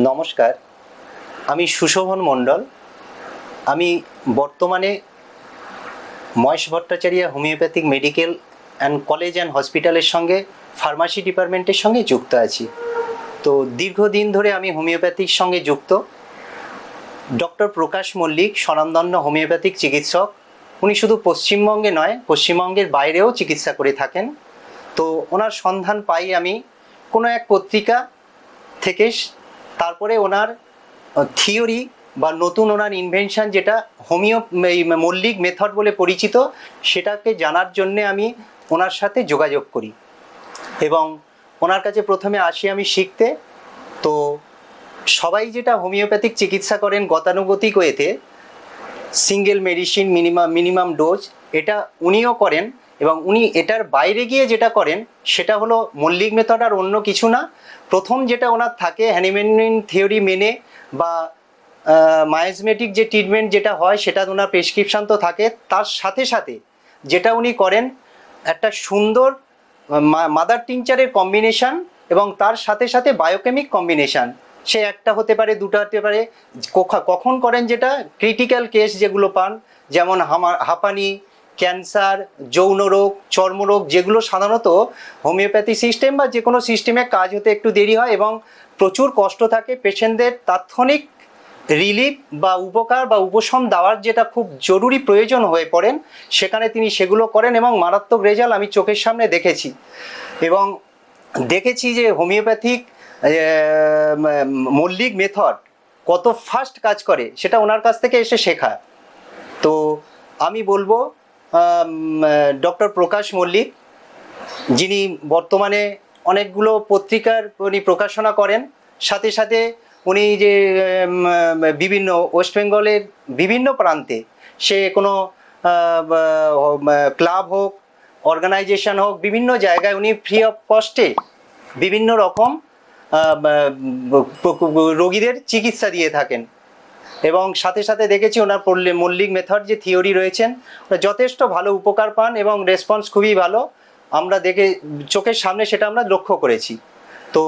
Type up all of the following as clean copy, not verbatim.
নমস্কার, আমি সুশোভন মণ্ডল। আমি বর্তমানে Mahesh Bhattacharya homeopathic medical and college and হসপিটালের সঙ্গে ফার্মাসি ডিপার্টমেন্টের সঙ্গে যুক্ত আছি। তো দীর্ঘদিন ধরে আমি হোমিওপ্যাথির সঙ্গে যুক্ত। ডক্টর প্রকাশ মল্লিক স্বনামধন্য হোমিওপ্যাথিক চিকিৎসক। উনি শুধু পশ্চিমবঙ্গে নয়, পশ্চিমবঙ্গের বাইরেও চিকিৎসা করে থাকেন। তো ওনার সন্ধান পাই আমি কোনো এক পত্রিকা থেকে। তারপরে ওনার থিওরি বা নতুন ওনার ইনভেনশন যেটা মল্লিক মেথড বলে পরিচিত, সেটাকে জানার জন্যে আমি ওনার সাথে যোগাযোগ করি এবং ওনার কাছে প্রথমে আসি আমি শিখতে। তো সবাই যেটা হোমিওপ্যাথিক চিকিৎসা করেন গতানুগতিক ওয়েতে, সিঙ্গেল মেডিসিন মিনিমাম ডোজ, এটা উনিও করেন এবং উনি এটার বাইরে গিয়ে যেটা করেন সেটা হলো মল্লিক মেথড আর অন্য কিছু না। প্রথম যেটা ওনার থাকে হ্যানিম্যান থিওরি মেনে বা মায়োজমেটিক যে ট্রিটমেন্ট যেটা হয় সেটা ওনার প্রেসক্রিপশান তো থাকে, তার সাথে সাথে যেটা উনি করেন একটা সুন্দর মাদার টিংচারের কম্বিনেশান এবং তার সাথে সাথে বায়োকেমিক কম্বিনেশান। সে একটা হতে পারে, দুটো হতে পারে। কখন করেন যেটা ক্রিটিক্যাল কেস যেগুলো পান, যেমন হাঁপানি, ক্যান্সার, যৌন রোগ, চর্মরোগ, যেগুলো সাধারণত হোমিওপ্যাথি সিস্টেম বা যে কোনো সিস্টেমে কাজ হতে একটু দেরি হয় এবং প্রচুর কষ্ট থাকে পেশেন্টদের, তাৎক্ষণিক রিলিফ বা উপকার বা উপশম দেওয়ার যেটা খুব জরুরি প্রয়োজন হয়ে পড়েন, সেখানে তিনি সেগুলো করেন এবং মারাত্মক রেজাল্ট আমি চোখের সামনে দেখেছি। এবং দেখেছি যে হোমিওপ্যাথিক মল্লিক মেথড কত ফাস্ট কাজ করে, সেটা ওনার কাছ থেকে এসে শেখা। তো আমি বলবো ডক্টর প্রকাশ মল্লিক, যিনি বর্তমানে অনেকগুলো পত্রিকার উনি প্রকাশনা করেন, সাথে সাথে উনি যে বিভিন্ন ওয়েস্ট বেঙ্গলের বিভিন্ন প্রান্তে, সে কোনো ক্লাব হোক, অর্গানাইজেশন হোক, বিভিন্ন জায়গায় উনি ফ্রি অফ কস্টে বিভিন্ন রকম রোগীদের চিকিৎসা দিয়ে থাকেন। এবং সাথে সাথে দেখেছি ওনার মল্লিক মেথড যে থিওরি রয়েছেন, যথেষ্ট ভালো উপকার পান এবং রেসপন্স খুবই ভালো। আমরা দেখে চোখের সামনে সেটা আমরা লক্ষ্য করেছি। তো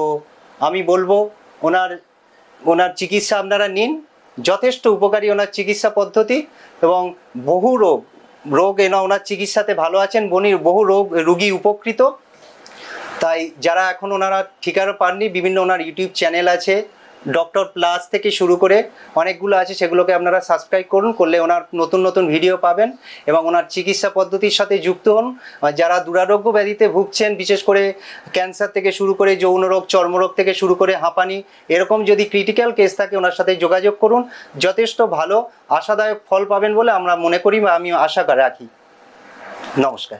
আমি বলবো ওনার চিকিৎসা আপনারা নিন, যথেষ্ট উপকারী ওনার চিকিৎসা পদ্ধতি এবং বহু রোগ ওনার চিকিৎসাতে ভালো আছেন, বহু রোগী উপকৃত। তাই যারা এখন ওনারা ঠিকানা পাননি, বিভিন্ন ওনার ইউটিউব চ্যানেল আছে, ডক্টর প্লাস থেকে শুরু করে অনেকগুলো আছে, সেগুলোকে আপনারা সাবস্ক্রাইব করলে ওনার নতুন নতুন ভিডিও পাবেন এবং ওনার চিকিৎসা পদ্ধতির সাথে যুক্ত হন। যারা দুরারোগ্য ব্যাধিতে ভুগছেন, বিশেষ করে ক্যান্সার থেকে শুরু করে যৌন রোগ, চর্মরোগ থেকে শুরু করে হাঁপানি, এরকম যদি ক্রিটিক্যাল কেস থাকে ওনার সাথে যোগাযোগ করুন, যথেষ্ট ভালো আশাদায়ক ফল পাবেন বলে আমরা মনে করি বা আমি আশা রাখি। নমস্কার।